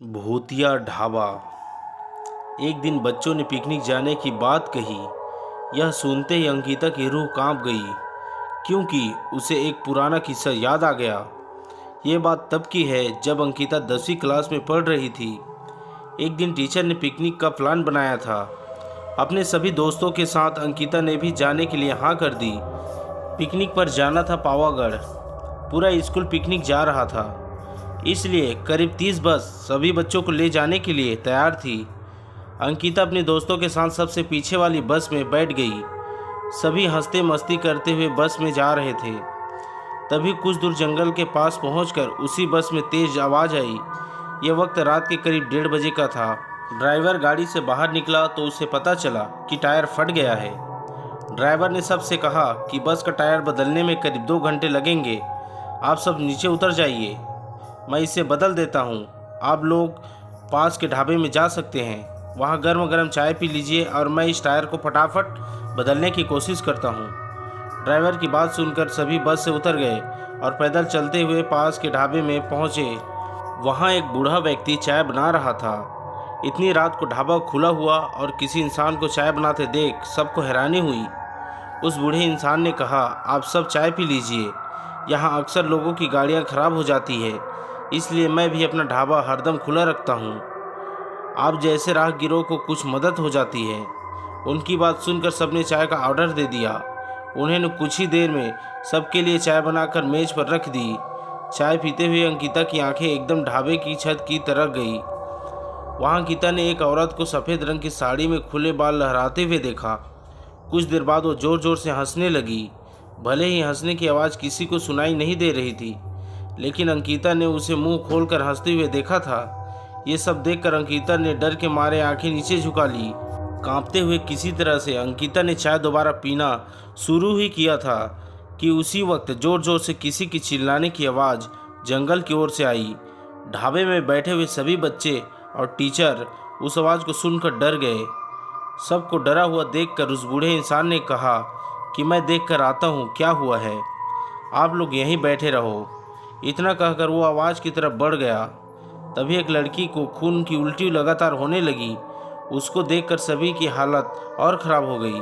भूतिया ढाबा। एक दिन बच्चों ने पिकनिक जाने की बात कही। यह सुनते ही अंकिता की रूह कांप गई, क्योंकि उसे एक पुराना किस्सा याद आ गया। ये बात तब की है जब अंकिता 10वीं क्लास में पढ़ रही थी। एक दिन टीचर ने पिकनिक का प्लान बनाया था। अपने सभी दोस्तों के साथ अंकिता ने भी जाने के लिए हाँ कर दी। पिकनिक पर जाना था पावागढ़। पूरा स्कूल पिकनिक जा रहा था, इसलिए करीब 30 बस सभी बच्चों को ले जाने के लिए तैयार थी। अंकिता अपने दोस्तों के साथ सबसे पीछे वाली बस में बैठ गई। सभी हंसते मस्ती करते हुए बस में जा रहे थे। तभी कुछ दूर जंगल के पास पहुंचकर उसी बस में तेज आवाज़ आई। यह वक्त रात के करीब 1:30 बजे का था। ड्राइवर गाड़ी से बाहर निकला तो उसे पता चला कि टायर फट गया है। ड्राइवर ने सबसे कहा कि बस का टायर बदलने में करीब 2 घंटे लगेंगे, आप सब नीचे उतर जाइए, मैं इसे बदल देता हूँ। आप लोग पास के ढाबे में जा सकते हैं, वहाँ गर्म गर्म चाय पी लीजिए और मैं इस टायर को फटाफट बदलने की कोशिश करता हूँ। ड्राइवर की बात सुनकर सभी बस से उतर गए और पैदल चलते हुए पास के ढाबे में पहुँचे। वहाँ एक बूढ़ा व्यक्ति चाय बना रहा था। इतनी रात को ढाबा खुला हुआ और किसी इंसान को चाय बनाते देख सबको हैरानी हुई। उस बूढ़े इंसान ने कहा, आप सब चाय पी लीजिए, यहाँ अक्सर लोगों की गाड़ियाँ खराब हो जाती है, इसलिए मैं भी अपना ढाबा हरदम खुला रखता हूँ। आप जैसे राहगीरों को कुछ मदद हो जाती है। उनकी बात सुनकर सबने चाय का ऑर्डर दे दिया। उन्होंने कुछ ही देर में सबके लिए चाय बनाकर मेज पर रख दी। चाय पीते हुए अंकिता की आंखें एकदम ढाबे की छत की तरफ गई। वहाँ अंकिता ने एक औरत को सफ़ेद रंग की साड़ी में खुले बाल लहराते हुए देखा। कुछ देर बाद वो ज़ोर ज़ोर से हंसने लगी। भले ही हंसने की आवाज़ किसी को सुनाई नहीं दे रही थी, लेकिन अंकिता ने उसे मुंह खोलकर हंसते हुए देखा था। ये सब देखकर अंकिता ने डर के मारे आंखें नीचे झुका ली। कांपते हुए किसी तरह से अंकिता ने चाय दोबारा पीना शुरू ही किया था कि उसी वक्त ज़ोर ज़ोर से किसी की चिल्लाने की आवाज़ जंगल की ओर से आई। ढाबे में बैठे हुए सभी बच्चे और टीचर उस आवाज़ को सुनकर डर गए। सबको डरा हुआ देखकर उस बूढ़े इंसान ने कहा कि मैं देख कर आता हूँ क्या हुआ है, आप लोग यहीं बैठे रहो। इतना कहकर वो आवाज़ की तरफ बढ़ गया। तभी एक लड़की को खून की उल्टी लगातार होने लगी। उसको देखकर सभी की हालत और ख़राब हो गई।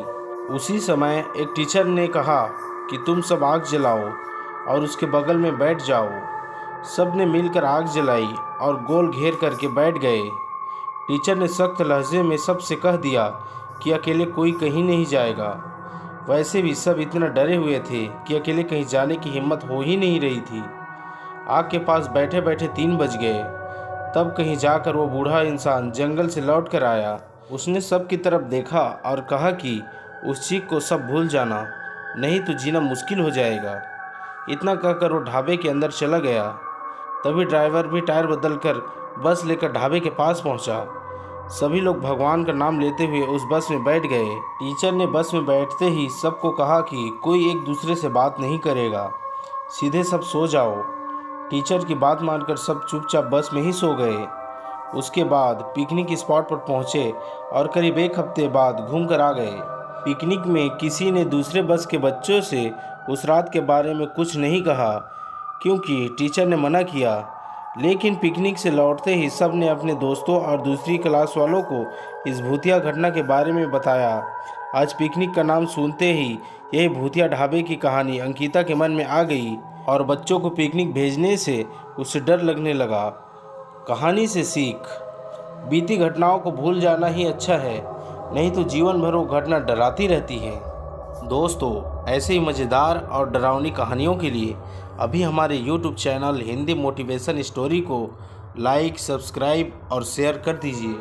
उसी समय एक टीचर ने कहा कि तुम सब आग जलाओ और उसके बगल में बैठ जाओ। सब ने मिलकर आग जलाई और गोल घेर करके बैठ गए। टीचर ने सख्त लहजे में सबसे कह दिया कि अकेले कोई कहीं नहीं जाएगा। वैसे भी सब इतना डरे हुए थे कि अकेले कहीं जाने की हिम्मत हो ही नहीं रही थी। आग के पास बैठे बैठे 3 बज गए। तब कहीं जाकर वो बूढ़ा इंसान जंगल से लौट कर आया। उसने सब की तरफ देखा और कहा कि उस चीख को सब भूल जाना, नहीं तो जीना मुश्किल हो जाएगा। इतना कहकर वो ढाबे के अंदर चला गया। तभी ड्राइवर भी टायर बदलकर बस लेकर ढाबे के पास पहुंचा। सभी लोग भगवान का नाम लेते हुए उस बस में बैठ गए। टीचर ने बस में बैठते ही सबको कहा कि कोई एक दूसरे से बात नहीं करेगा, सीधे सब सो जाओ। टीचर की बात मानकर सब चुपचाप बस में ही सो गए। उसके बाद पिकनिक स्पॉट पर पहुंचे और करीब 1 हफ्ते बाद घूम कर आ गए। पिकनिक में किसी ने दूसरे बस के बच्चों से उस रात के बारे में कुछ नहीं कहा, क्योंकि टीचर ने मना किया। लेकिन पिकनिक से लौटते ही सब ने अपने दोस्तों और दूसरी क्लास वालों को इस भूतिया घटना के बारे में बताया। आज पिकनिक का नाम सुनते ही यही भूतिया ढाबे की कहानी अंकिता के मन में आ गई और बच्चों को पिकनिक भेजने से उसे डर लगने लगा। कहानी से सीख, बीती घटनाओं को भूल जाना ही अच्छा है, नहीं तो जीवन भर वो घटना डराती रहती है। दोस्तों, ऐसे ही मज़ेदार और डरावनी कहानियों के लिए अभी हमारे YouTube channel Hindi motivation story को लाइक, सब्सक्राइब और शेयर कर दीजिए।